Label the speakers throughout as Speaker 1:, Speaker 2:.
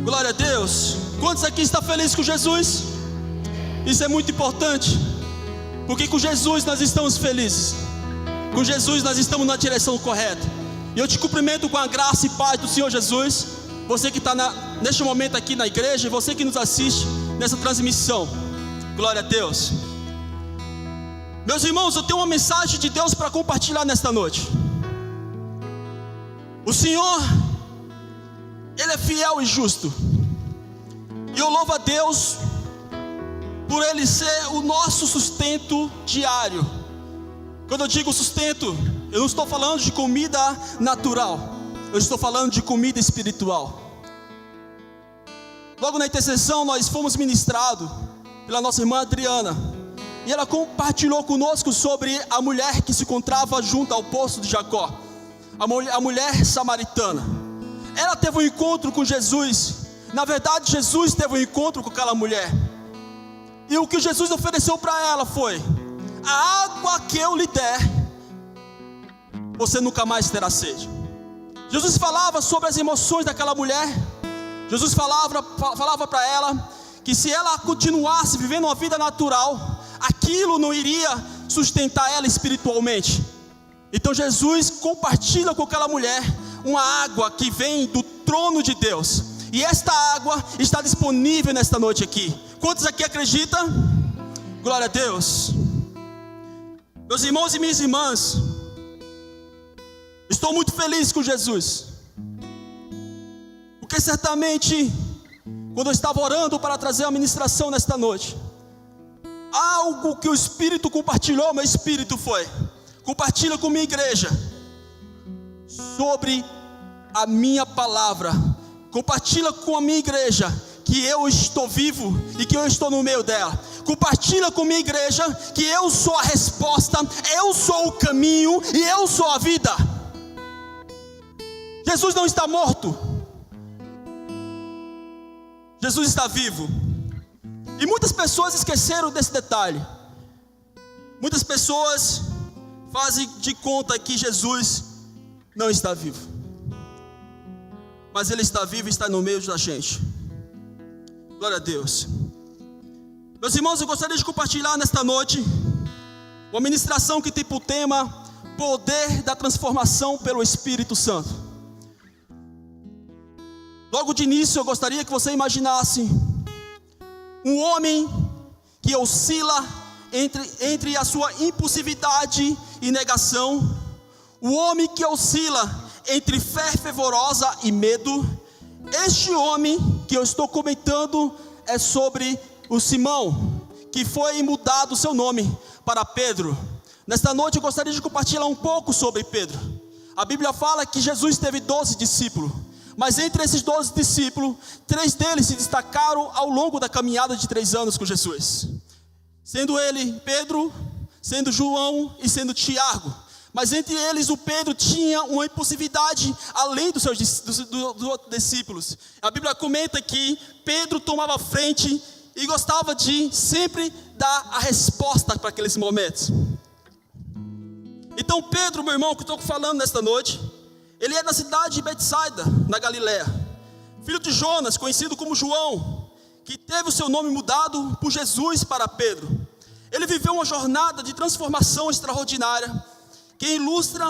Speaker 1: Glória a Deus. Quantos aqui estão felizes com Jesus? Isso é muito importante, porque com Jesus nós estamos felizes. Com Jesus nós estamos na direção correta. E eu te cumprimento com a graça e paz do Senhor Jesus. Você que está neste momento aqui na igreja, e você que nos assiste nessa transmissão. Glória a Deus. Meus irmãos, eu tenho uma mensagem de Deus para compartilhar nesta noite. O Senhor, Ele é fiel e justo. E eu louvo a Deus por Ele ser o nosso sustento diário. Quando eu digo sustento, eu não estou falando de comida natural, eu estou falando de comida espiritual. Logo na intercessão nós fomos ministrados pela nossa irmã Adriana, e ela compartilhou conosco sobre a mulher que se encontrava junto ao poço de Jacó, a mulher samaritana. Ela teve um encontro com Jesus. Na verdade, Jesus teve um encontro com aquela mulher, e o que Jesus ofereceu para ela foi: a água que eu lhe der, você nunca mais terá sede. Jesus falava sobre as emoções daquela mulher. Jesus falava para ela que se ela continuasse vivendo uma vida natural, aquilo não iria sustentar ela espiritualmente. Então Jesus compartilha com aquela mulher uma água que vem do trono de Deus, e esta água está disponível nesta noite aqui. Quantos aqui acreditam? Glória a Deus. Meus irmãos e minhas irmãs, estou muito feliz com Jesus, porque certamente quando eu estava orando para trazer a ministração nesta noite, algo que o Espírito compartilhou, meu Espírito foi: compartilha com minha igreja sobre a minha palavra. Compartilha com a minha igreja que eu estou vivo e que eu estou no meio dela. Compartilha com a minha igreja que eu sou a resposta, eu sou o caminho e eu sou a vida. Jesus não está morto, Jesus está vivo. E muitas pessoas esqueceram desse detalhe. Muitas pessoas fazem de conta que Jesus não está vivo, mas Ele está vivo e está no meio da gente. Glória a Deus. Meus irmãos, eu gostaria de compartilhar nesta noite uma ministração que tem por tema poder da transformação pelo Espírito Santo. Logo de início eu gostaria que você imaginasse um homem que oscila entre a sua impulsividade e negação. O homem que oscila entre fé fervorosa e medo. Este homem que eu estou comentando é sobre o Simão, que foi mudado o seu nome para Pedro. Nesta noite eu gostaria de compartilhar um pouco sobre Pedro. A Bíblia fala que Jesus teve 12 discípulos, mas entre esses 12 discípulos, 3 deles se destacaram ao longo da caminhada de 3 anos com Jesus, sendo ele Pedro, sendo João e sendo Tiago. Mas entre eles o Pedro tinha uma impulsividade além dos seus outros discípulos. A Bíblia comenta que Pedro tomava frente e gostava de sempre dar a resposta para aqueles momentos. Então Pedro, meu irmão, que estou falando nesta noite, ele é da cidade de Betsaida, na Galileia, filho de Jonas, conhecido como João, que teve o seu nome mudado por Jesus para Pedro. Ele viveu uma jornada de transformação extraordinária, que ilustra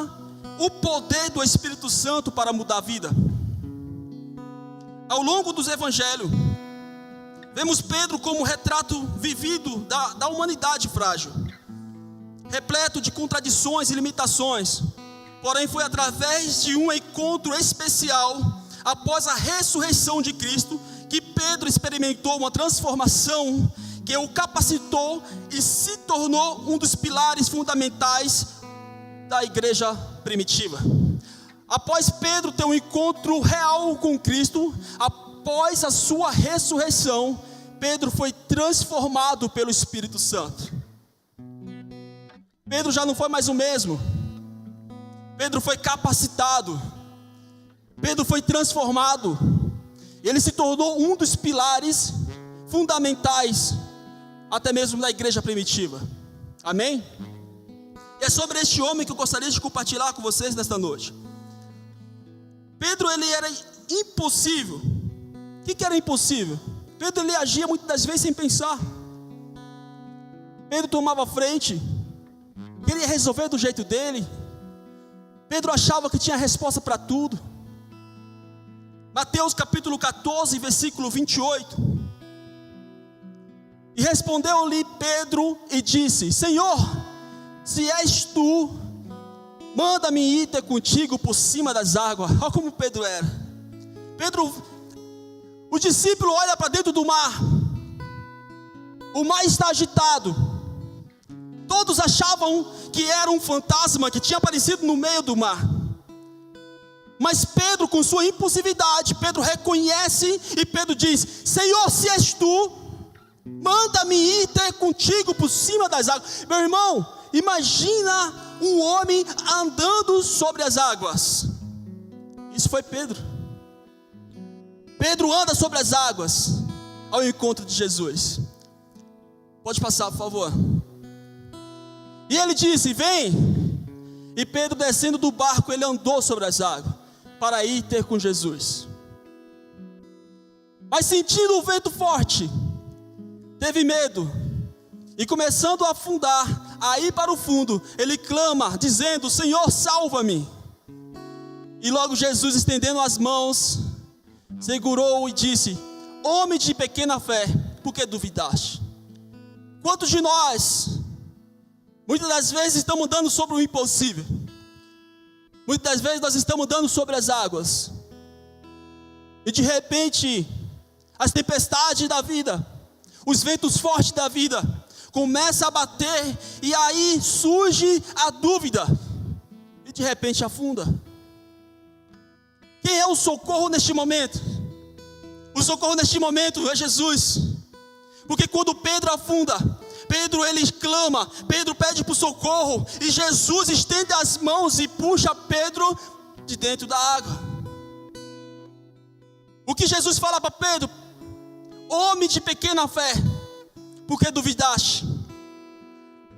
Speaker 1: o poder do Espírito Santo para mudar a vida. Ao longo dos evangelhos, vemos Pedro como retrato vivido da humanidade frágil, repleto de contradições e limitações. Porém foi através de um encontro especial, após a ressurreição de Cristo, que Pedro experimentou uma transformação que o capacitou e se tornou um dos pilares fundamentais da igreja primitiva. Após Pedro ter um encontro real com Cristo, após a sua ressurreição, Pedro foi transformado pelo Espírito Santo. Pedro já não foi mais o mesmo. Pedro foi capacitado. Pedro foi transformado. Ele se tornou um dos pilares fundamentais, até mesmo da igreja primitiva. Amém? E é sobre este homem que eu gostaria de compartilhar com vocês nesta noite. Pedro, ele era impossível que era impossível? Pedro, ele agia muitas das vezes sem pensar. Pedro tomava frente, queria resolver do jeito dele. Pedro achava que tinha resposta para tudo. Mateus capítulo 14, versículo 28. E respondeu-lhe Pedro e disse: Senhor, se és tu, manda-me ir ter contigo por cima das águas. Olha como Pedro era. Pedro, o discípulo olha para dentro do mar. O mar está agitado. Todos achavam que era um fantasma que tinha aparecido no meio do mar. Mas Pedro, com sua impulsividade, Pedro reconhece e Pedro diz: Senhor, se és tu, manda-me ir ter contigo por cima das águas. Meu irmão, imagina um homem andando sobre as águas. Isso foi Pedro. Pedro anda sobre as águas ao encontro de Jesus. Pode passar, por favor. E ele disse: vem. E Pedro, descendo do barco, ele andou sobre as águas para ir ter com Jesus. Mas sentindo o vento forte, teve medo, e começando a afundar, a ir para o fundo, ele clama, dizendo: Senhor, salva-me. E logo Jesus, estendendo as mãos, segurou-o e disse: homem de pequena fé, por que duvidaste? Quantos de nós, muitas das vezes, estamos andando sobre o impossível? Muitas das vezes nós estamos andando sobre as águas, e de repente, as tempestades da vida, os ventos fortes da vida, começam a bater, e aí surge a dúvida, e de repente afunda. Quem é o socorro neste momento? O socorro neste momento é Jesus. Porque quando Pedro afunda, Pedro ele clama, Pedro pede por socorro, e Jesus estende as mãos e puxa Pedro de dentro da água. O que Jesus fala para Pedro? Homem de pequena fé, por que duvidaste?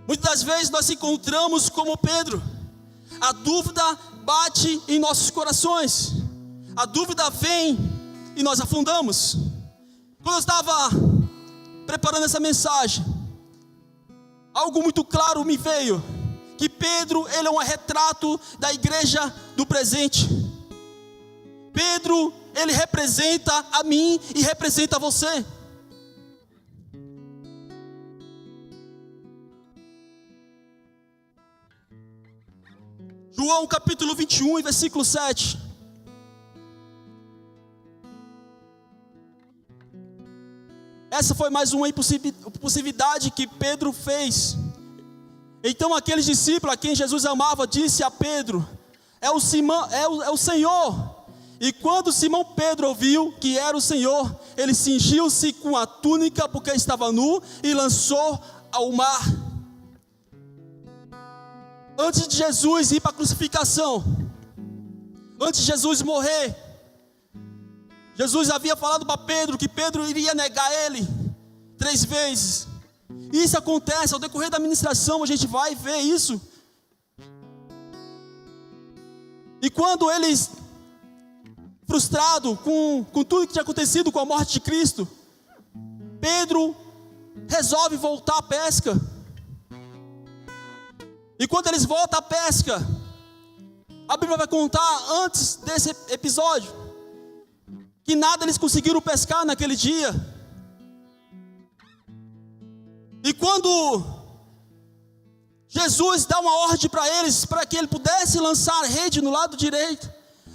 Speaker 1: Muitas das vezes nós encontramos como Pedro. A dúvida bate em nossos corações. A dúvida vem e nós afundamos. Quando eu estava preparando essa mensagem, algo muito claro me veio, que Pedro, ele é um retrato da igreja do presente. Pedro, ele representa a mim e representa a você. João capítulo 21, versículo 7. Essa foi mais uma impossibilidade que Pedro fez. Então aqueles discípulos a quem Jesus amava disse a Pedro: é o Senhor. E quando Simão Pedro ouviu que era o Senhor, ele cingiu-se com a túnica porque estava nu e lançou ao mar. Antes de Jesus ir para a crucificação, antes de Jesus morrer, Jesus havia falado para Pedro que Pedro iria negar ele 3 vezes. Isso acontece ao decorrer da ministração, a gente vai ver isso. E quando eles, frustrado com tudo que tinha acontecido com a morte de Cristo, Pedro resolve voltar à pesca. E quando eles voltam à pesca, a Bíblia vai contar antes desse episódio que nada eles conseguiram pescar naquele dia. E quando Jesus dá uma ordem para eles, para que ele pudesse lançar a rede no lado direito,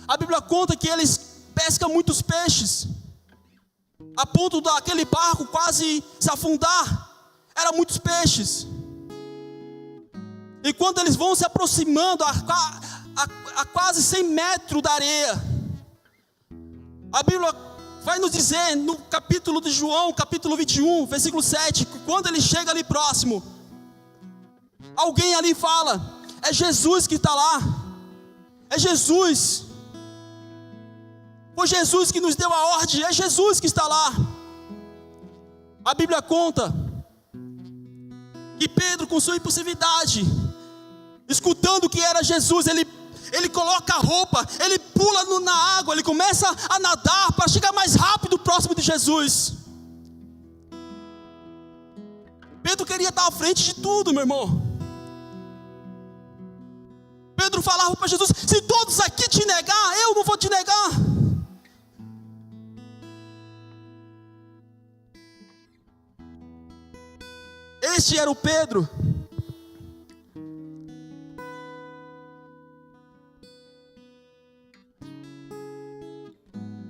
Speaker 1: a Bíblia conta que eles pescam muitos peixes, a ponto daquele barco quase se afundar. Eram muitos peixes. E quando eles vão se aproximando a quase 100 metros da areia, a Bíblia vai nos dizer no capítulo de João, capítulo 21, versículo 7, que quando ele chega ali próximo, alguém ali fala: é Jesus que está lá, é Jesus, foi Jesus que nos deu a ordem, é Jesus que está lá. A Bíblia conta que Pedro, com sua impulsividade, escutando que era Jesus, ele coloca a roupa, ele pula na água, ele começa a nadar para chegar mais rápido próximo de Jesus. Pedro queria estar à frente de tudo, meu irmão. Pedro falava para Jesus: se todos aqui te negar, eu não vou te negar. Este era o Pedro.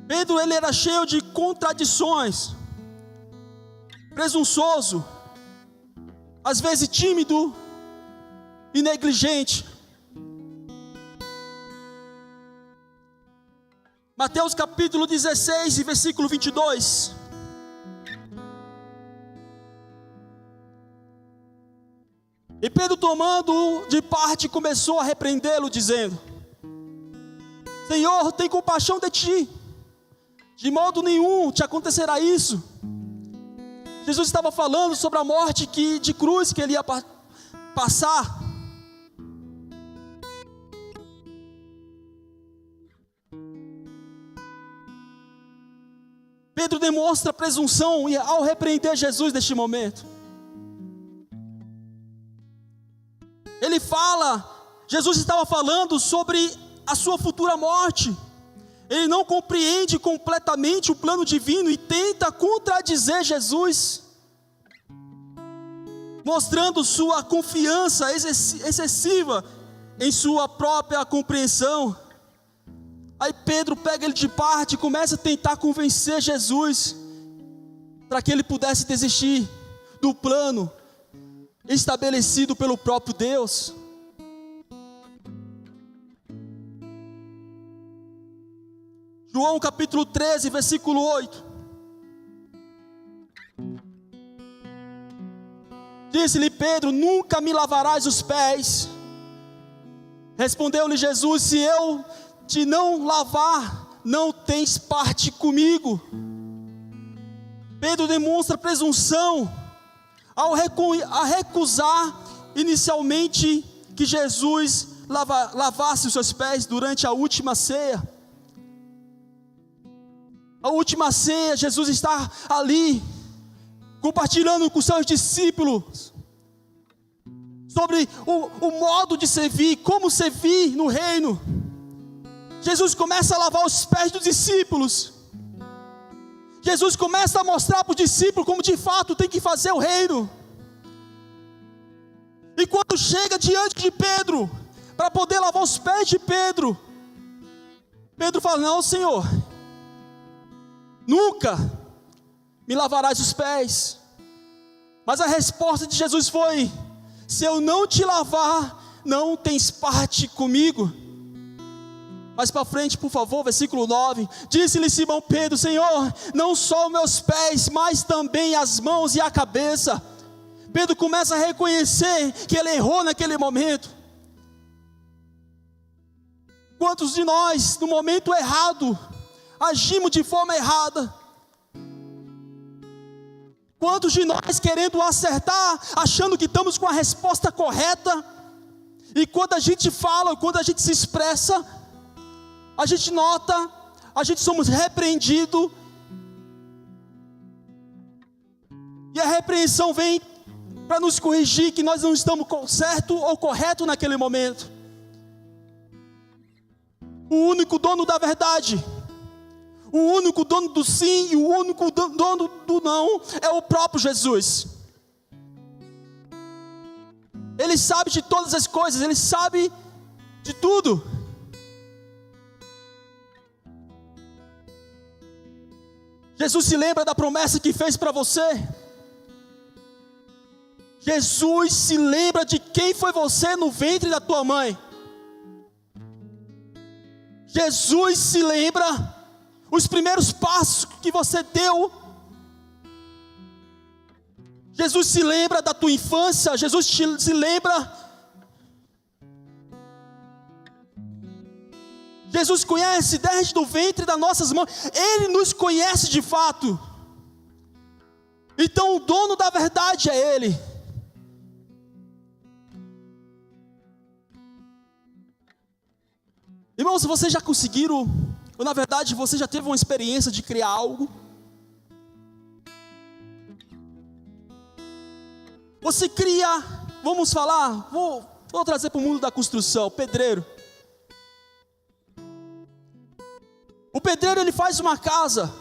Speaker 1: Pedro, ele era cheio de contradições, presunçoso, às vezes tímido e negligente. Mateus capítulo 16 e versículo 22. E Pedro, tomando-o de parte, começou a repreendê-lo, dizendo: Senhor, tem compaixão de ti, de modo nenhum te acontecerá isso. Jesus estava falando sobre a morte de cruz que ele ia passar. Pedro demonstra presunção ao repreender Jesus neste momento. Ele fala, Jesus estava falando sobre a sua futura morte. Ele não compreende completamente o plano divino e tenta contradizer Jesus, mostrando sua confiança excessiva em sua própria compreensão. Aí Pedro pega ele de parte e começa a tentar convencer Jesus para que ele pudesse desistir do plano estabelecido pelo próprio Deus. João capítulo 13, versículo 8. Disse-lhe Pedro: nunca me lavarás os pés. Respondeu-lhe Jesus: se eu te não lavar, não tens parte comigo. Pedro demonstra presunção ao recusar inicialmente que Jesus lavasse os seus pés durante a última ceia. A última ceia, Jesus está ali, compartilhando com seus discípulos, sobre o modo de servir, como servir no reino. Jesus começa a lavar os pés dos discípulos. Jesus começa a mostrar para os discípulos como de fato tem que fazer o reino. E quando chega diante de Pedro, para poder lavar os pés de Pedro, Pedro fala: não, Senhor, nunca me lavarás os pés. Mas a resposta de Jesus foi: se eu não te lavar, não tens parte comigo. Mais para frente, por favor, versículo 9. Disse-lhe Simão Pedro: Senhor, não só os meus pés, mas também as mãos e a cabeça. Pedro começa a reconhecer que ele errou naquele momento. Quantos de nós, no momento errado, agimos de forma errada? Quantos de nós querendo acertar, achando que estamos com a resposta correta, e quando a gente fala, quando a gente se expressa, a gente nota, a gente somos repreendidos, e a repreensão vem para nos corrigir que nós não estamos certo ou correto naquele momento. O único dono da verdade, o único dono do sim e o único dono do não é o próprio Jesus. Ele sabe de todas as coisas, ele sabe de tudo. Jesus se lembra da promessa que fez para você. Jesus se lembra de quem foi você no ventre da tua mãe. Jesus se lembra os primeiros passos que você deu. Jesus se lembra da tua infância. Jesus se lembra. Jesus conhece desde o ventre das nossas mãos. Ele nos conhece de fato. Então o dono da verdade é Ele. Irmãos, vocês já conseguiram, ou na verdade você já teve uma experiência de criar algo? Você cria, vamos falar, vou trazer para o mundo da construção, pedreiro. O pedreiro, ele faz uma casa,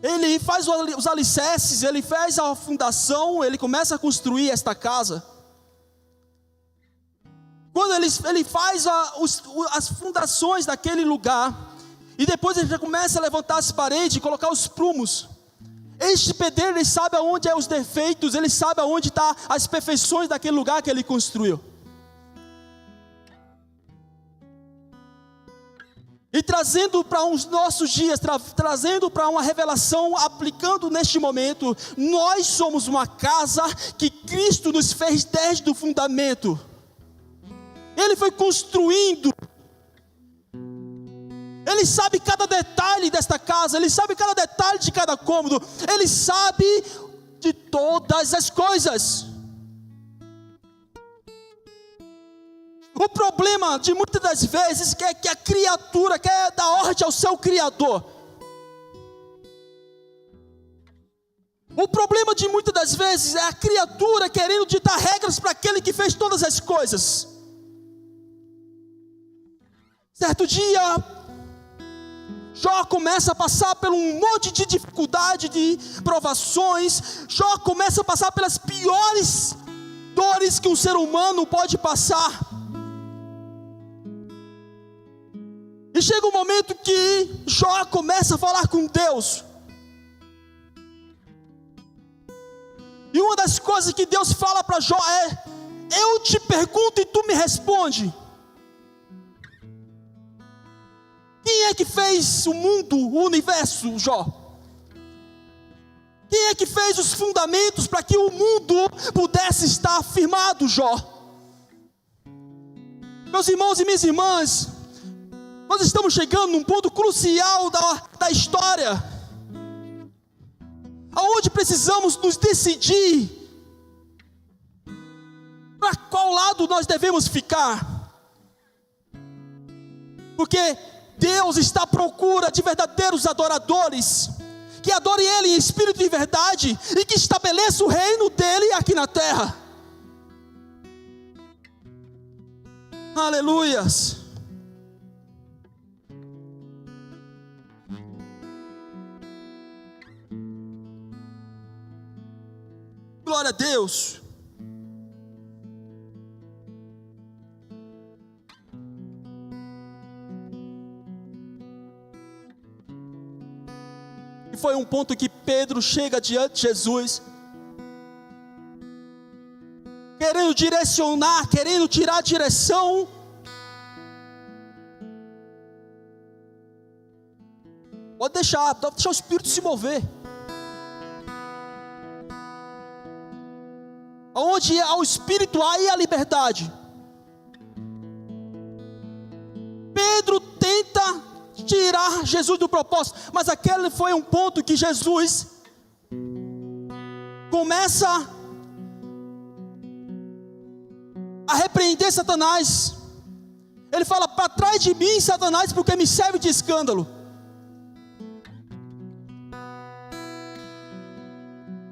Speaker 1: ele faz os alicerces, ele faz a fundação, ele começa a construir esta casa. Quando ele faz as fundações daquele lugar, e depois ele já começa a levantar as paredes e colocar os prumos. Este pedreiro, ele sabe aonde é os defeitos, ele sabe aonde está as perfeições daquele lugar que ele construiu. E trazendo para os nossos dias, trazendo para uma revelação, aplicando neste momento, nós somos uma casa que Cristo nos fez desde o fundamento. Ele foi construindo. Ele sabe cada detalhe desta casa, ele sabe cada detalhe de cada cômodo, ele sabe de todas as coisas. O problema de muitas das vezes é que a criatura quer dar ordem ao seu Criador. O problema de muitas das vezes é a criatura querendo ditar regras para aquele que fez todas as coisas. Certo dia, Jó começa a passar por um monte de dificuldade, de provações. Jó começa a passar pelas piores dores que um ser humano pode passar. E chega um momento que Jó começa a falar com Deus. E uma das coisas que Deus fala para Jó é: eu te pergunto e tu me responde. Quem é que fez o mundo, o universo, Jó? Quem é que fez os fundamentos para que o mundo pudesse estar firmado, Jó? Meus irmãos e minhas irmãs, nós estamos chegando num ponto crucial da história, aonde precisamos nos decidir para qual lado nós devemos ficar, porque Deus está à procura de verdadeiros adoradores, que adorem Ele em espírito e verdade, e que estabeleça o reino dEle aqui na terra. Aleluias. Glória a Deus. E foi um ponto que Pedro chega diante de Jesus, querendo direcionar, querendo tirar a direção. Pode deixar o Espírito se mover. Onde há o Espírito, há a liberdade. Pedro tenta tirar Jesus do propósito, mas aquele foi um ponto que Jesus começa a repreender Satanás. Ele fala: para trás de mim, Satanás, porque me serve de escândalo.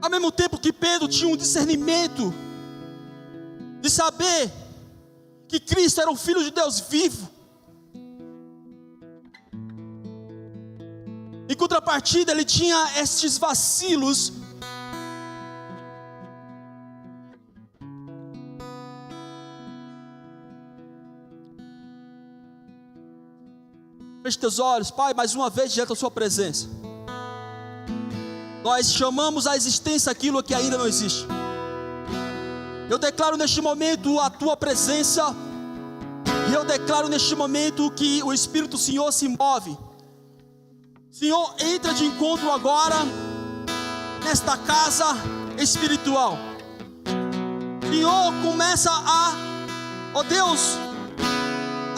Speaker 1: Ao mesmo tempo que Pedro tinha um discernimento de saber que Cristo era o Filho de Deus vivo, em contrapartida ele tinha estes vacilos. Feche teus olhos, Pai, mais uma vez diante da sua presença. Nós chamamos à existência aquilo que ainda não existe. Eu declaro neste momento a tua presença, e eu declaro neste momento que o Espírito do Senhor se move. Senhor, entra de encontro agora nesta casa espiritual. Senhor, começa ó Deus,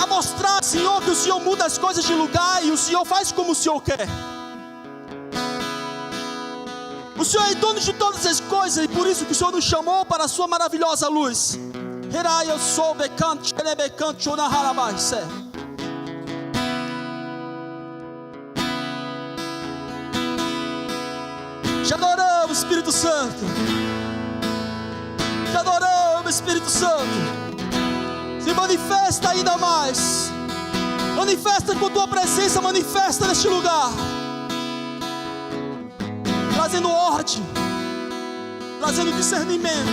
Speaker 1: a mostrar, Senhor, que o Senhor muda as coisas de lugar e o Senhor faz como o Senhor quer. O Senhor é dono de todas as coisas, e por isso que o Senhor nos chamou para a sua maravilhosa luz. Te adoramos, Espírito Santo. Espírito Santo, se manifesta ainda mais. Manifesta com tua presença, manifesta neste lugar, trazendo ordem, trazendo discernimento.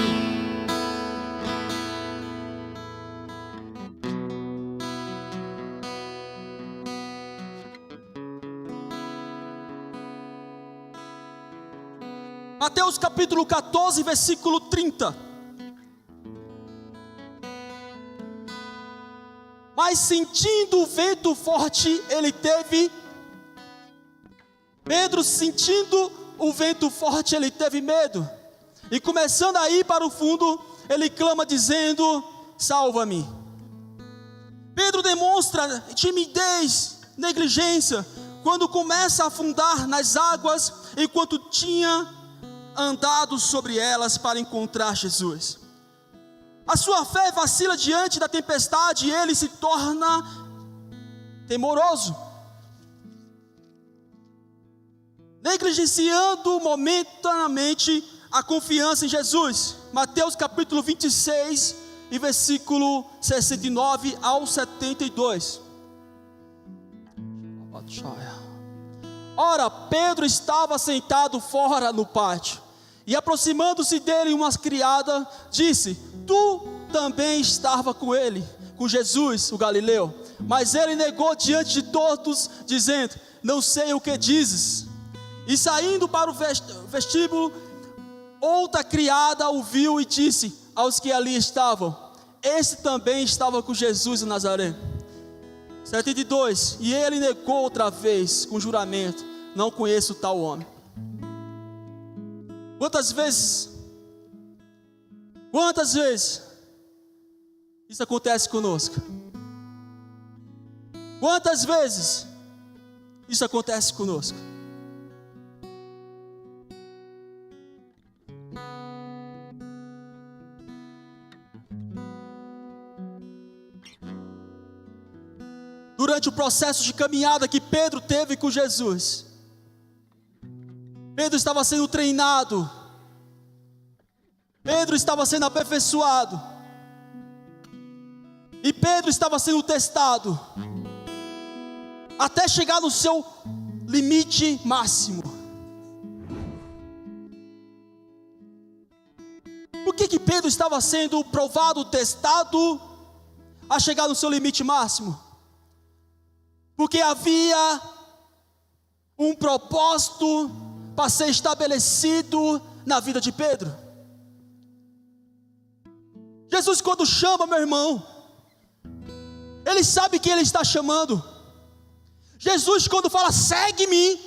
Speaker 1: Mateus capítulo 14, versículo 30. Mas sentindo o vento forte, Pedro sentindo o vento forte, ele teve medo. E começando a ir para o fundo, ele clama dizendo: salva-me. Pedro demonstra timidez, negligência, quando começa a afundar nas águas, enquanto tinha andado sobre elas para encontrar Jesus. A sua fé vacila diante da tempestade e ele se torna temoroso, negligenciando momentaneamente a confiança em Jesus. Mateus capítulo 26 e versículo 69 ao 72. Ora, Pedro estava sentado fora no pátio, e aproximando-se dele uma criada, disse: tu também estava com ele, com Jesus, o Galileu. Mas ele negou diante de todos, dizendo: não sei o que dizes. E saindo para o vestíbulo, outra criada o viu e disse aos que ali estavam: esse também estava com Jesus o Nazaré. 72. E ele negou outra vez com juramento: não conheço tal homem. Quantas vezes isso acontece conosco? Quantas vezes isso acontece conosco? Durante o processo de caminhada que Pedro teve com Jesus, Pedro estava sendo treinado, Pedro estava sendo aperfeiçoado, e Pedro estava sendo testado, até chegar no seu limite máximo. Por que Pedro estava sendo provado, testado, a chegar no seu limite máximo? Porque havia um propósito para ser estabelecido na vida de Pedro. Jesus, quando chama, meu irmão, Ele sabe quem Ele está chamando. Jesus, quando fala segue-me,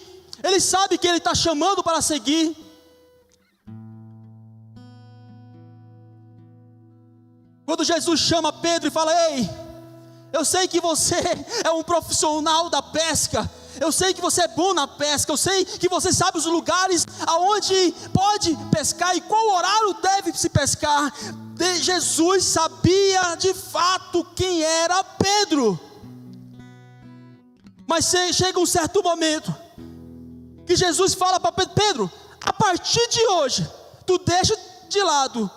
Speaker 1: Ele sabe que Ele está chamando para seguir. Quando Jesus chama Pedro e fala: ei, eu sei que você é um profissional da pesca, eu sei que você é bom na pesca, eu sei que você sabe os lugares aonde pode pescar e qual horário deve se pescar. Jesus sabia de fato quem era Pedro. Mas chega um certo momento que Jesus fala para Pedro: Pedro, a partir de hoje, tu deixa de lado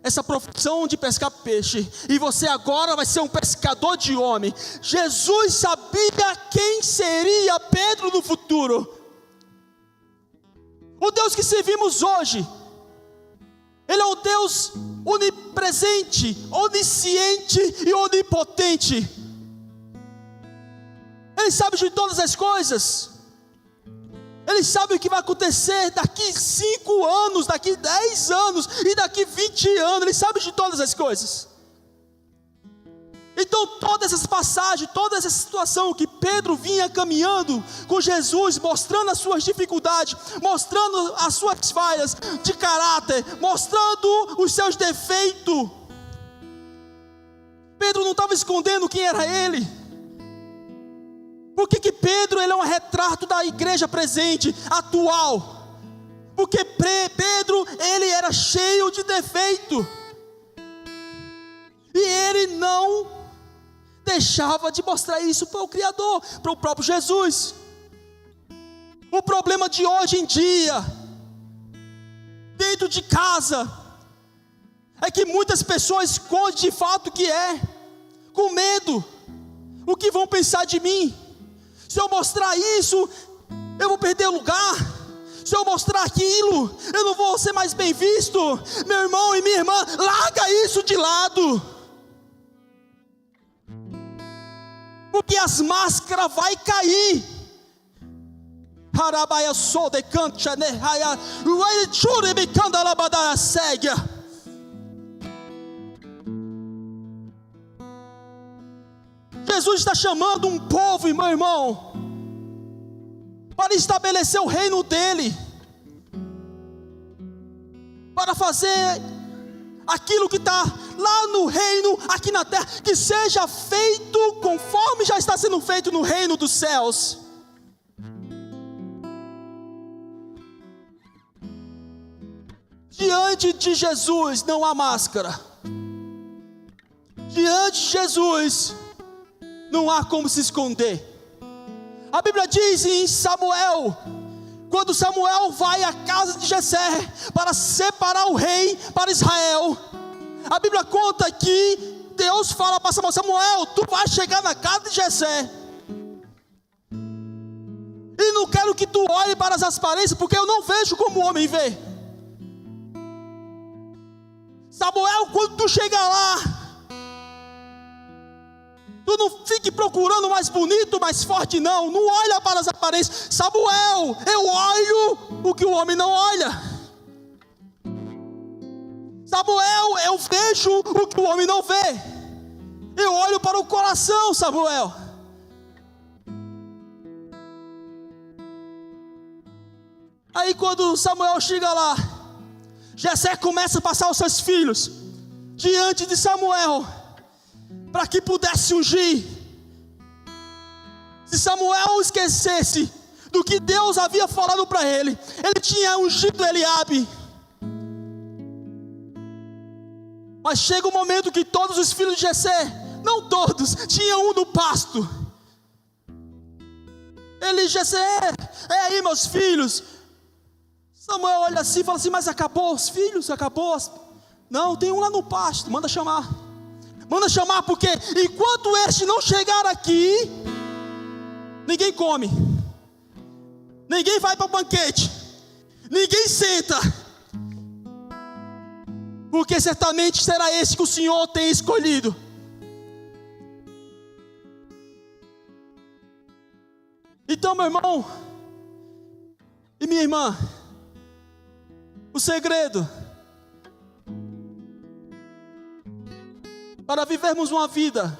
Speaker 1: essa profissão de pescar peixe, e você agora vai ser um pescador de homem. Jesus sabia quem seria Pedro no futuro. O Deus que servimos hoje, Ele é um Deus onipresente, onisciente e onipotente. Ele sabe de todas as coisas. Ele sabe o que vai acontecer daqui 5 anos, daqui 10 anos e daqui 20 anos. Ele sabe de todas as coisas. Então todas essas passagens, toda essa situação que Pedro vinha caminhando com Jesus, mostrando as suas dificuldades, mostrando as suas falhas de caráter, mostrando os seus defeitos. Pedro não estava escondendo quem era ele. Por que Pedro ele é um retrato da igreja presente, atual? Porque Pedro ele era cheio de defeito, e ele não deixava de mostrar isso para o Criador, para o próprio Jesus. O problema de hoje em dia, dentro de casa, é que muitas pessoas escondem de fato o que é, com medo. O que vão pensar de mim? Se eu mostrar isso, eu vou perder lugar. Se eu mostrar aquilo, eu não vou ser mais bem visto. Meu irmão e minha irmã, larga isso de lado, porque as máscaras vai cair. Harabaia sou de cancha ne raia, uai chure me canda labada segue. Jesus está chamando um povo, meu irmão, para estabelecer o reino dele, para fazer aquilo que está lá no reino, aqui na terra, que seja feito conforme já está sendo feito no reino dos céus. Diante de Jesus não há máscara. Diante de Jesus não há como se esconder. A Bíblia diz em Samuel, quando Samuel vai à casa de Jessé para separar o rei para Israel, a Bíblia conta que Deus fala para Samuel: Samuel, tu vai chegar na casa de Jessé, e não quero que tu olhe para as aparências, porque eu não vejo como o homem vê. Samuel, quando tu chegar lá, tu não fique procurando mais bonito, mais forte, não olha para as aparências. Samuel, eu olho o que o homem não olha. Samuel, eu vejo o que o homem não vê. Eu olho para o coração, Samuel. Aí quando Samuel chega lá, Jessé começa a passar os seus filhos diante de Samuel, para que pudesse ungir. Se Samuel esquecesse do que Deus havia falado para ele, ele tinha ungido Eliabe. Mas chega um momento que todos os filhos de Jessé, não todos, tinha um no pasto. Ele, Jessé, aí meus filhos. Samuel olha assim e fala assim: mas acabou os filhos? Acabou? Não, tem um lá no pasto, manda chamar. Manda chamar, porque enquanto este não chegar aqui, ninguém come, ninguém vai para o banquete, ninguém senta, porque certamente será esse que o Senhor tem escolhido. Então, meu irmão e minha irmã, o segredo para vivermos uma vida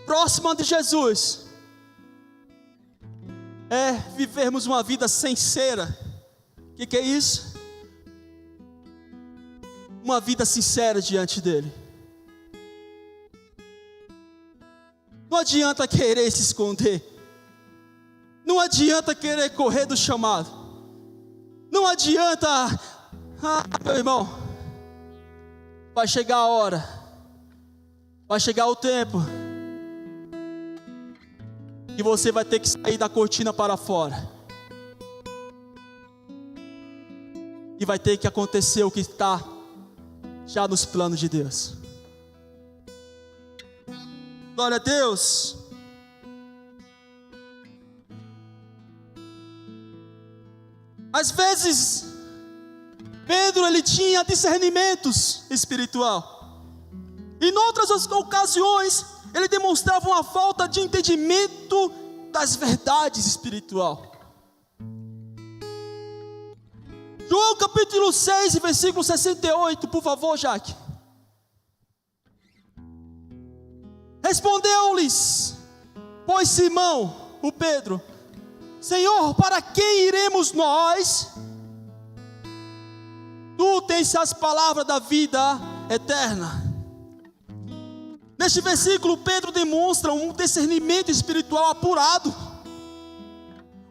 Speaker 1: próxima de Jesus é vivermos uma vida sincera. O que é isso? Uma vida sincera diante dele. Não adianta querer se esconder, não adianta querer correr do chamado, não adianta, meu irmão. Vai chegar a hora, vai chegar o tempo, que você vai ter que sair da cortina para fora, e vai ter que acontecer o que está já nos planos de Deus. Glória a Deus. Às vezes Pedro, ele tinha discernimentos espiritual, e em outras ocasiões ele demonstrava uma falta de entendimento das verdades espiritual. João capítulo 6, versículo 68, por favor, Jaque. Respondeu-lhes, pois Simão, o Pedro: Senhor, para quem iremos nós? Tu tens as palavras da vida eterna. Neste versículo, Pedro demonstra um discernimento espiritual apurado,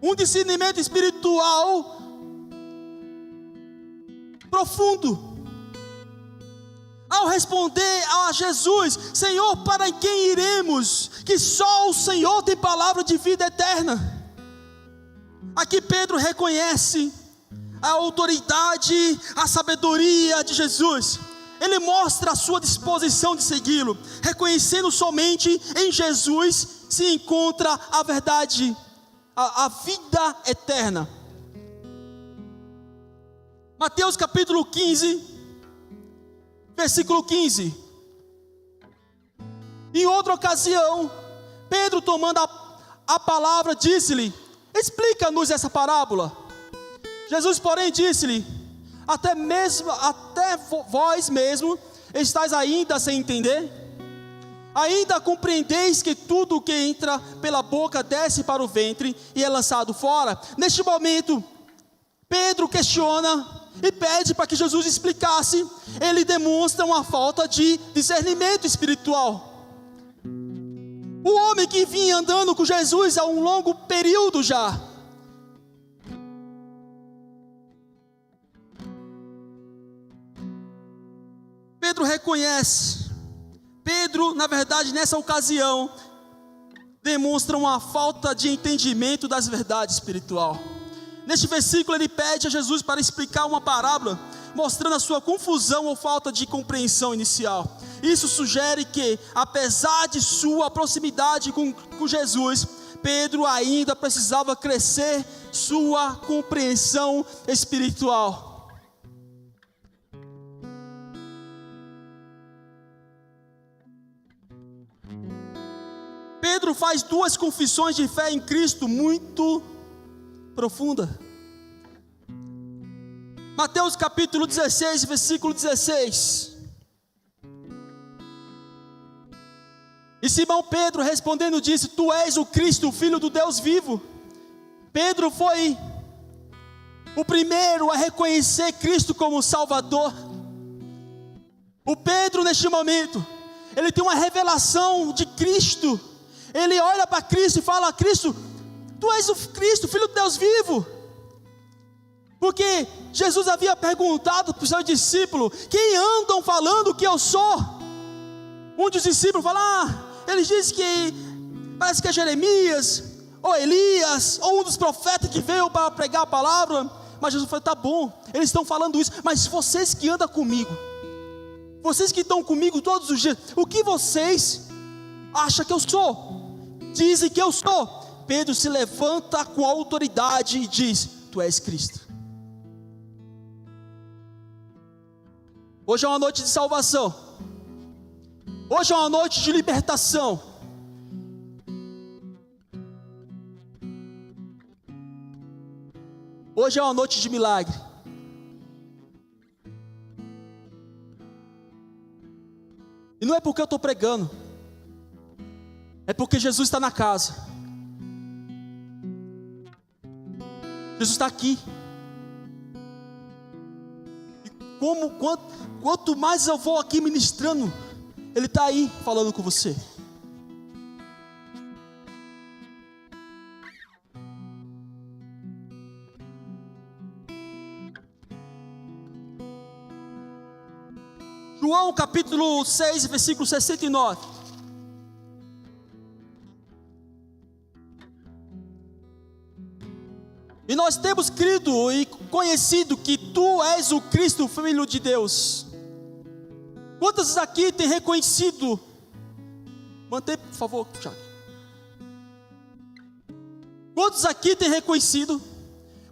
Speaker 1: um discernimento espiritual profundo. Ao responder a Jesus: Senhor, para quem iremos? Que só o Senhor tem palavra de vida eterna. Aqui Pedro reconhece a autoridade, a sabedoria de Jesus. Ele mostra a sua disposição de segui-lo, reconhecendo somente em Jesus se encontra a verdade, a vida eterna. Mateus capítulo 15, versículo 15. Em outra ocasião, Pedro, tomando a palavra, disse-lhe: explica-nos essa parábola. Jesus, porém, disse-lhe: até vós mesmo estáis ainda sem entender? Ainda compreendeis que tudo o que entra pela boca desce para o ventre e é lançado fora? Neste momento, Pedro questiona e pede para que Jesus explicasse. Ele demonstra uma falta de discernimento espiritual. O homem que vinha andando com Jesus há um longo período já, Pedro reconhece. Pedro, na verdade, nessa ocasião, demonstra uma falta de entendimento das verdades espiritual. Neste versículo ele pede a Jesus para explicar uma parábola, mostrando a sua confusão ou falta de compreensão inicial. Isso sugere que, apesar de sua proximidade com Jesus, Pedro ainda precisava crescer sua compreensão espiritual. Pedro faz duas confissões de fé em Cristo muito profundas. Mateus capítulo 16, versículo 16. E Simão Pedro respondendo disse: tu és o Cristo, o Filho do Deus vivo. Pedro foi o primeiro a reconhecer Cristo como Salvador. O Pedro, neste momento, ele tem uma revelação de Cristo. Ele olha para Cristo e fala: Cristo, tu és o Cristo, Filho de Deus vivo. Porque Jesus havia perguntado para o seu discípulo: quem andam falando que eu sou? Um dos discípulos fala: eles dizem que parece que é Jeremias, ou Elias, ou um dos profetas que veio para pregar a palavra. Mas Jesus falou: tá bom, eles estão falando isso, mas vocês que andam comigo, vocês que estão comigo todos os dias, o que vocês acham que eu sou? Dizem que eu sou. Pedro se levanta com autoridade e diz: tu és Cristo. Hoje é uma noite de salvação. Hoje é uma noite de libertação. Hoje é uma noite de milagre. E não é porque eu estou pregando, é porque Jesus está na casa. Jesus está aqui. E quanto mais eu vou aqui ministrando, Ele está aí falando com você. João capítulo 6, versículo 69. E nós temos crido e conhecido que tu és o Cristo, Filho de Deus. Quantos aqui têm reconhecido? Mantém, por favor, Thiago. Quantos aqui têm reconhecido?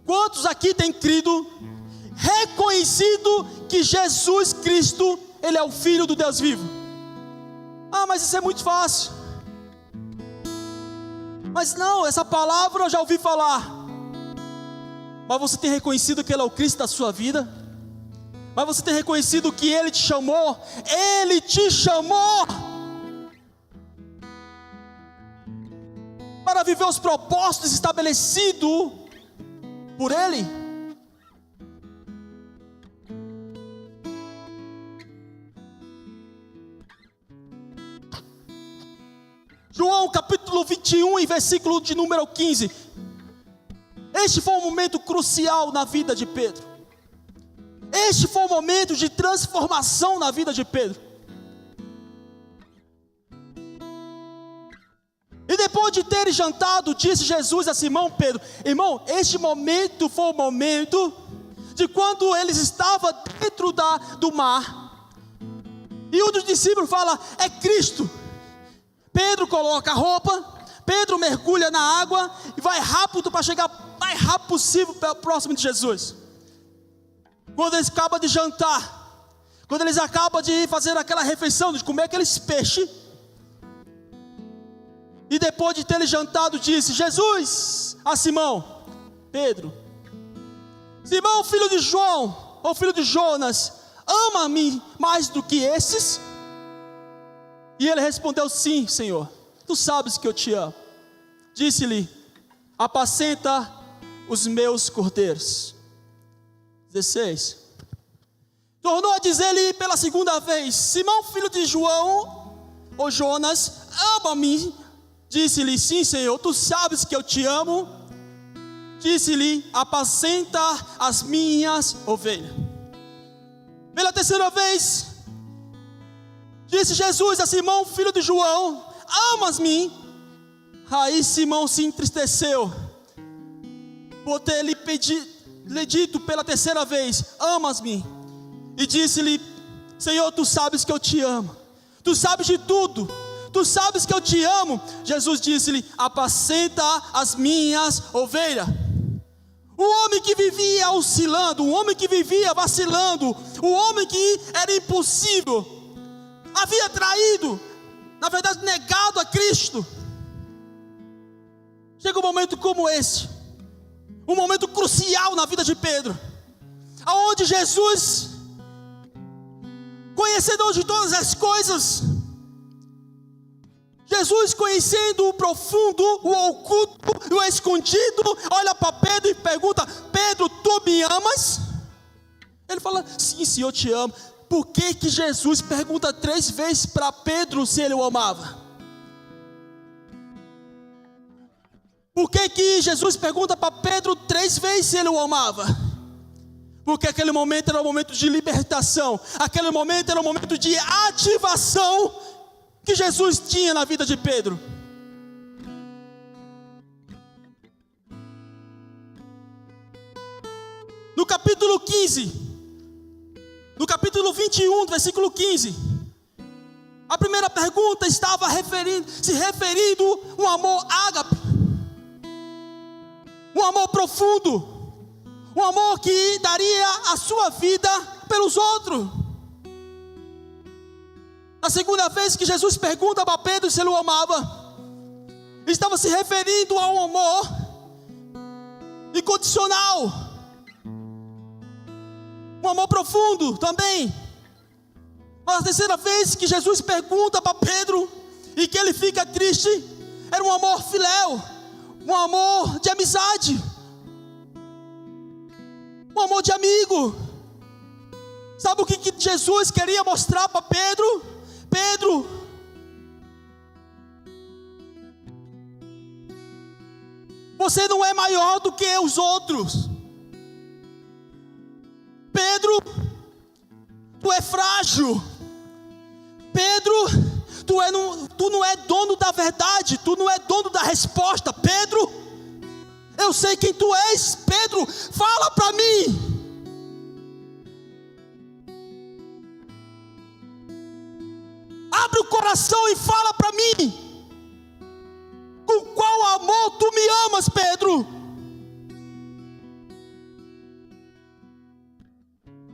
Speaker 1: Quantos aqui têm crido, reconhecido que Jesus Cristo, Ele é o Filho do Deus vivo? Mas isso é muito fácil. Mas não, essa palavra eu já ouvi falar. Mas você tem reconhecido que Ele é o Cristo da sua vida? Mas você tem reconhecido que Ele te chamou? Ele te chamou para viver os propósitos estabelecidos por Ele. João capítulo 21 e versículo de número 15. Este foi um momento crucial na vida de Pedro. Este foi um momento de transformação na vida de Pedro. E depois de terem jantado, disse Jesus a Simão Pedro: irmão, este momento foi o momento de quando eles estavam dentro do mar. E um dos discípulos fala: é Cristo. Pedro coloca a roupa, Pedro mergulha na água e vai rápido para chegar o mais rápido possível próximo de Jesus. Quando eles acabam de jantar, quando eles acabam de fazer aquela refeição, de comer aqueles peixes, e depois de terem jantado, disse Jesus a Simão, Pedro: Simão, filho de João, ou filho de Jonas, ama-me mais do que esses? E ele respondeu: sim, Senhor, tu sabes que eu te amo. Disse-lhe: apacenta os meus cordeiros. 16. Tornou a dizer-lhe pela segunda vez: Simão, filho de João, ou Jonas, ama-me? Disse-lhe: sim, Senhor, tu sabes que eu te amo. Disse-lhe: apacenta as minhas ovelhas. Pela terceira vez, disse Jesus a Simão, filho de João: amas-me? Aí Simão se entristeceu por ter lhe dito pela terceira vez: amas-me? E disse-lhe: Senhor, tu sabes que eu te amo, tu sabes de tudo, tu sabes que eu te amo. Jesus disse-lhe: apacenta as minhas ovelhas. O homem que vivia oscilando, o homem que vivia vacilando, o homem que era impossível, havia traído, na verdade negado a Cristo. Chega um momento como esse, um momento crucial na vida de Pedro, aonde Jesus, conhecedor de todas as coisas, Jesus, conhecendo o profundo, o oculto, o escondido, olha para Pedro e pergunta: Pedro, tu me amas? Ele fala: sim, Senhor, eu te amo. Por que Jesus pergunta 3 vezes para Pedro se ele o amava? Por que Jesus pergunta para Pedro 3 vezes se ele o amava? Porque aquele momento era um momento de libertação, aquele momento era um momento de ativação que Jesus tinha na vida de Pedro. No capítulo 15, no capítulo 21, versículo 15, a primeira pergunta estava se referindo um amor ágape, um amor profundo, um amor que daria a sua vida pelos outros. A segunda vez que Jesus pergunta para Pedro se ele o amava, estava se referindo a um amor incondicional, um amor profundo também. Mas a terceira vez que Jesus pergunta para Pedro e que ele fica triste, era um amor filéu, um amor de amizade, um amor de amigo. Sabe o que Jesus queria mostrar para Pedro? Pedro, você não é maior do que os outros. Pedro, tu é frágil. Pedro, tu não é dono da verdade, tu não é dono da resposta. Pedro, eu sei quem tu és. Pedro, fala para mim. Abre o coração e fala para mim. Com qual amor tu me amas, Pedro?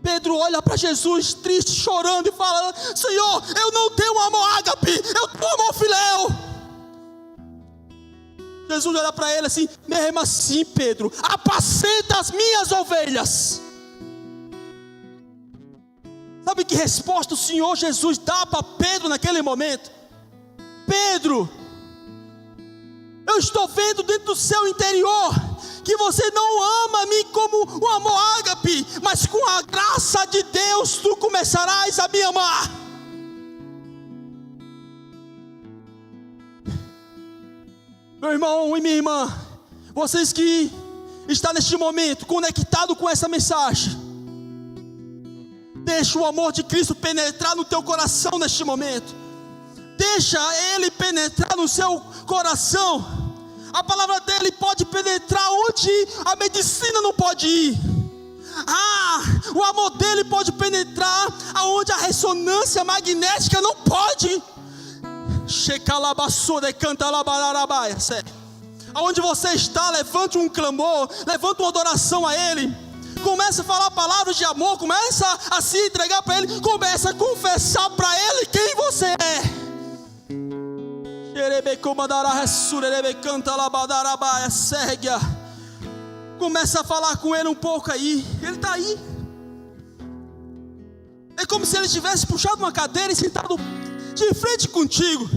Speaker 1: Pedro olha para Jesus triste, chorando e fala: Senhor, eu não tenho amor ágape, eu tenho amor filéu. Jesus olha para ele assim: mesmo assim, Pedro, apacenta as minhas ovelhas. Sabe que resposta o Senhor Jesus dá para Pedro naquele momento? Pedro, eu estou vendo dentro do seu interior que você não ama-me como um amor ágape, mas com a graça de Deus tu começarás a me amar. Meu irmão e minha irmã, vocês que estão neste momento conectados com essa mensagem, deixa o amor de Cristo penetrar no teu coração neste momento. Deixa Ele penetrar no seu coração. A palavra dele pode penetrar onde a medicina não pode ir. O amor dele pode penetrar aonde a ressonância magnética não pode. Aonde você está, levante um clamor, levante uma adoração a ele. Começa a falar palavras de amor, começa a se entregar para ele, começa a confessar para ele quem você é. Começa a falar com ele um pouco aí. Ele está aí. É como se ele tivesse puxado uma cadeira e sentado de frente contigo.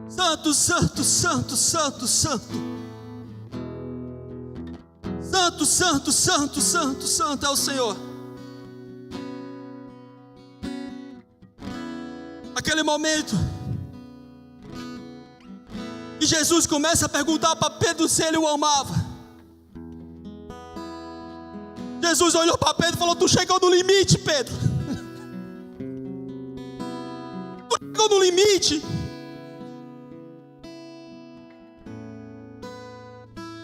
Speaker 1: Santo, santo, santo, santo, santo. Santo, santo, santo, santo, santo é o Senhor. Aquele momento que Jesus começa a perguntar para Pedro se ele o amava. Jesus olhou para Pedro e falou: tu chegou no limite, Pedro. Tu chegou no limite.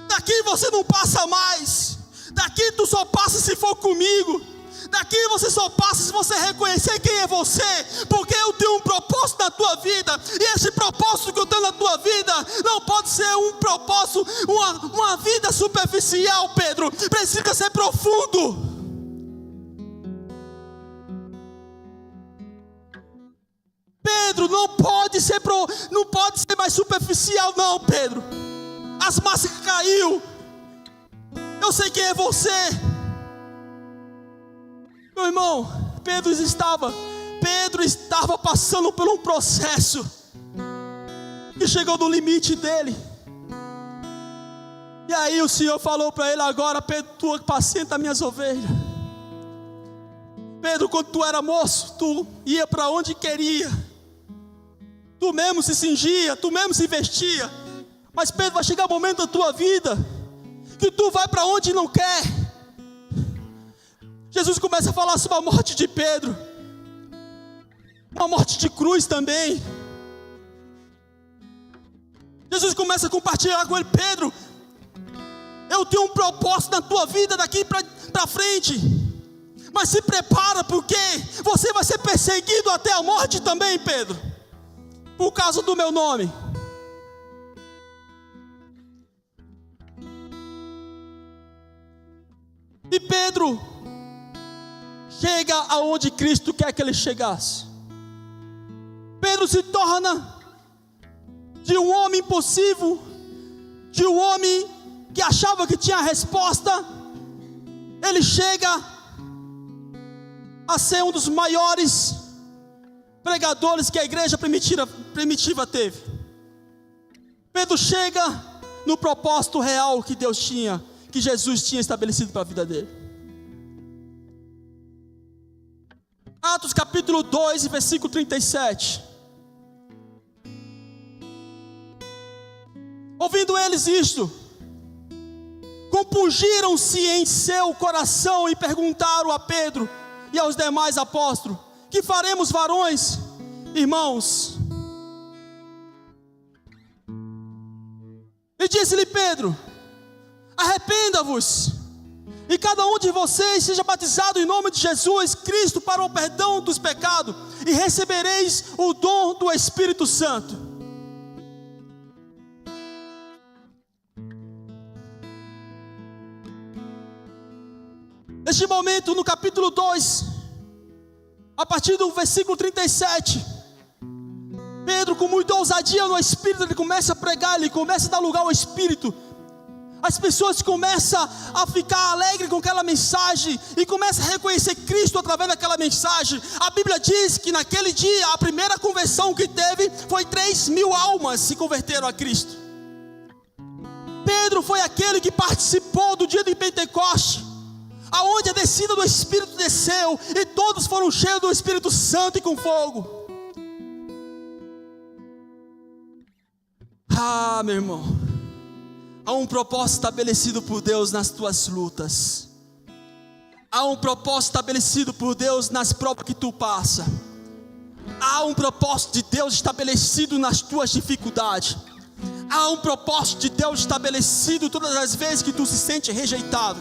Speaker 1: Daqui você não passa mais. Daqui tu só passa se for comigo. Daqui você só passa se você reconhecer quem é você. Porque eu tenho um propósito na tua vida. E esse propósito que eu tenho na tua vida não pode ser um propósito, uma vida superficial, Pedro. Precisa ser profundo. Pedro, não pode ser mais superficial não, Pedro. As máscaras caiu. Eu sei quem é você. Meu irmão, Pedro estava passando por um processo que chegou no limite dele. E aí o Senhor falou para ele: agora, Pedro, tu apacenta minhas ovelhas. Pedro, quando tu era moço, tu ia para onde queria, tu mesmo se cingia, tu mesmo se vestia. Mas Pedro, vai chegar um momento da tua vida que tu vai para onde não quer. Jesus começa a falar sobre a morte de Pedro, uma morte de cruz também. Jesus começa a compartilhar com ele: Pedro, eu tenho um propósito na tua vida daqui para frente, mas se prepara, porque você vai ser perseguido até a morte também, Pedro, por causa do meu nome. E Pedro chega aonde Cristo quer que ele chegasse. Pedro se torna de um homem impossível, de um homem que achava que tinha a resposta. Ele chega a ser um dos maiores pregadores que a igreja primitiva teve. Pedro chega no propósito real que Deus tinha, que Jesus tinha estabelecido para a vida dele. Atos capítulo 2, versículo 37. Ouvindo eles isto, compungiram-se em seu coração e perguntaram a Pedro e aos demais apóstolos: que faremos, varões? Irmãos, e disse-lhe Pedro: arrependa-vos, e cada um de vocês seja batizado em nome de Jesus Cristo para o perdão dos pecados, e recebereis o dom do Espírito Santo. Neste momento, no capítulo 2, a partir do versículo 37, Pedro, com muita ousadia no Espírito, ele começa a pregar, ele começa a dar lugar ao Espírito. As pessoas começam a ficar alegres com aquela mensagem e começam a reconhecer Cristo através daquela mensagem. A Bíblia diz que naquele dia, a primeira conversão que teve foi 3.000 almas se converteram a Cristo. Pedro foi aquele que participou do dia de Pentecostes, aonde a descida do Espírito desceu e todos foram cheios do Espírito Santo e com fogo. Meu irmão, há um propósito estabelecido por Deus nas tuas lutas. Há um propósito estabelecido por Deus nas provas que tu passa. Há um propósito de Deus estabelecido nas tuas dificuldades. Há um propósito de Deus estabelecido todas as vezes que tu se sente rejeitado.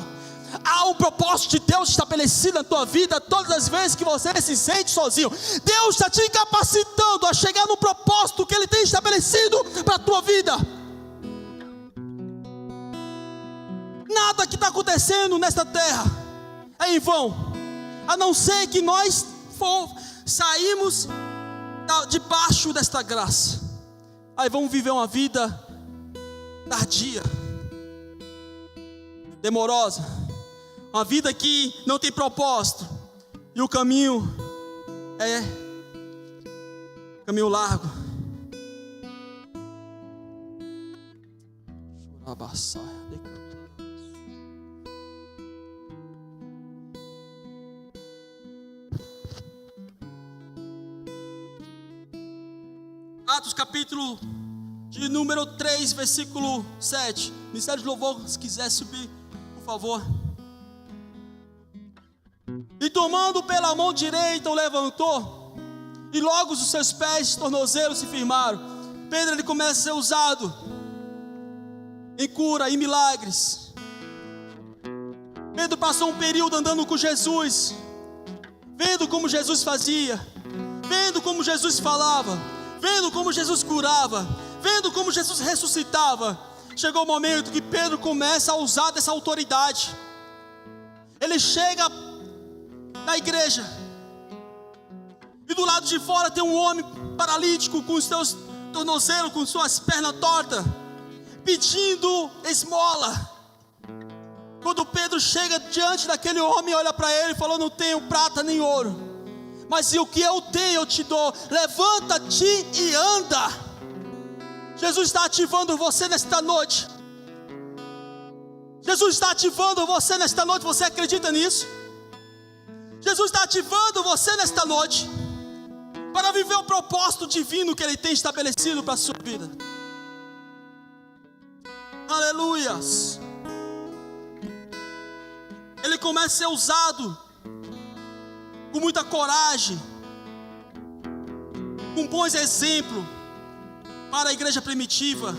Speaker 1: Há um propósito de Deus estabelecido na tua vida todas as vezes que você se sente sozinho. Deus está te capacitando a chegar no propósito que Ele tem estabelecido para a tua vida. Nada que está acontecendo nesta terra é em vão, a não ser que nós saímos debaixo desta graça. Aí vamos viver uma vida tardia, demorosa, uma vida que não tem propósito, e o caminho é caminho largo. Atos capítulo de número 3, versículo 7. Ministério de Louvor, se quiser subir, por favor. E tomando pela mão direita o levantou, e logo os seus pés e tornozelos se firmaram. Pedro, ele começa a ser usado em cura, em milagres. Pedro passou um período andando com Jesus, vendo como Jesus fazia, vendo como Jesus falava, vendo como Jesus curava, vendo como Jesus ressuscitava. Chegou o momento que Pedro começa a usar dessa autoridade. Ele chega na igreja, e do lado de fora tem um homem paralítico, com os seus tornozelos, com suas pernas tortas, pedindo esmola. Quando Pedro chega diante daquele homem, olha para ele e fala: não tenho prata nem ouro, mas o que eu tenho eu te dou. Levanta-te e anda. Jesus está ativando você nesta noite. Jesus está ativando você nesta noite. Você acredita nisso? Jesus está ativando você nesta noite para viver o propósito divino que Ele tem estabelecido para a sua vida. Aleluias. Ele começa a ser usado com muita coragem, com bons exemplos para a igreja primitiva.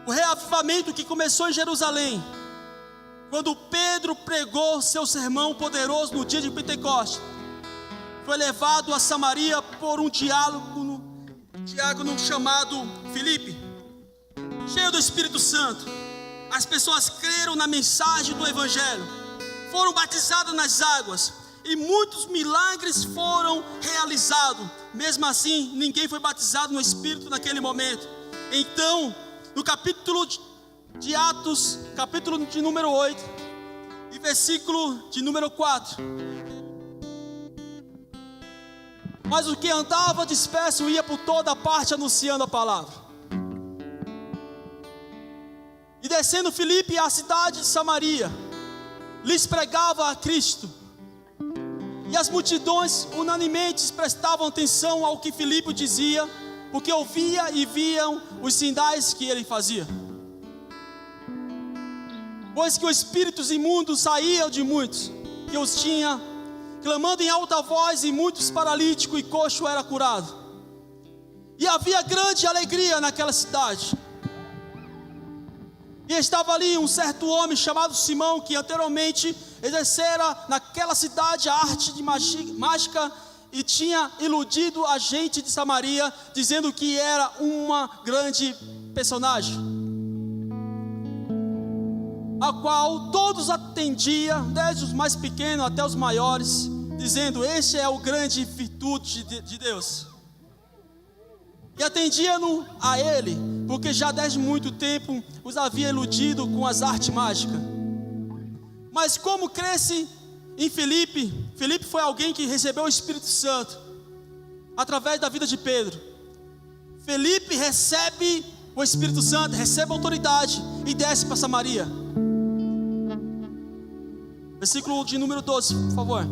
Speaker 1: O reavivamento que começou em Jerusalém, quando Pedro pregou seu sermão poderoso no dia de Pentecostes, foi levado a Samaria por um diácono chamado Filipe, cheio do Espírito Santo. As pessoas creram na mensagem do Evangelho, foram batizadas nas águas, e muitos milagres foram realizados. Mesmo assim, ninguém foi batizado no Espírito naquele momento. Então, no capítulo de Atos, capítulo de número 8, e versículo de número 4. Mas o que andava disperso ia por toda parte anunciando a palavra. E descendo Filipe à cidade de Samaria, lhes pregava a Cristo. E as multidões unanimemente prestavam atenção ao que Filipe dizia, porque ouvia e viam os sinais que ele fazia. Pois que os espíritos imundos saíam de muitos que os tinha, clamando em alta voz, e muitos paralíticos e coxo era curado. E havia grande alegria naquela cidade. E estava ali um certo homem chamado Simão, que anteriormente exercera naquela cidade a arte de mágica, e tinha iludido a gente de Samaria, dizendo que era uma grande personagem, a qual todos atendiam, desde os mais pequenos até os maiores, dizendo: este é o grande virtude de Deus. E atendiam a ele, porque já desde muito tempo os havia iludido com as artes mágicas. Mas como cresce em Filipe foi alguém que recebeu o Espírito Santo através da vida de Pedro. Filipe recebe o Espírito Santo, recebe a autoridade e desce para Samaria. Versículo de número 12, por favor.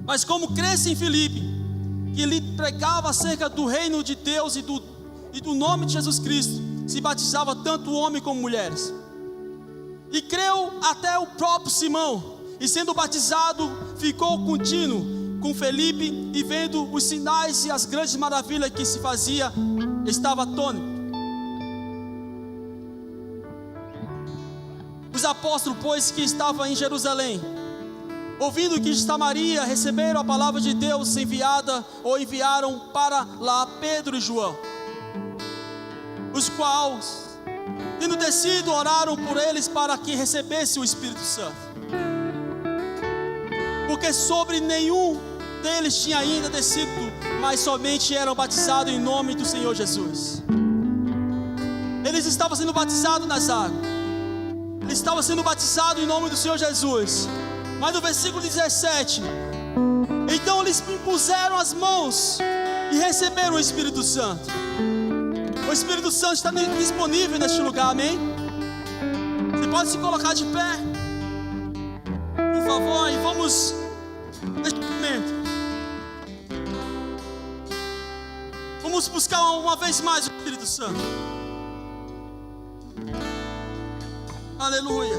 Speaker 1: Mas como cresce em Filipe, que lhe pregava acerca do reino de Deus e do nome de Jesus Cristo, se batizava tanto homem como mulheres. E creu até o próprio Simão, e sendo batizado, ficou contínuo com Felipe e vendo os sinais e as grandes maravilhas que se fazia, estava atônito. Os apóstolos, pois, que estavam em Jerusalém, ouvindo que Samaria receberam a palavra de Deus enviaram para lá Pedro e João, os quais, tendo descido, oraram por eles para que recebessem o Espírito Santo, porque sobre nenhum deles tinha ainda descido, mas somente eram batizados em nome do Senhor Jesus. Eles estavam sendo batizados nas águas, eles estavam sendo batizados em nome do Senhor Jesus. Mas no versículo 17, então eles impuseram as mãos e receberam o Espírito Santo. O Espírito Santo está disponível neste lugar, amém? Você pode se colocar de pé, por favor, e vamos neste momento, vamos buscar uma vez mais o Espírito Santo. Aleluia.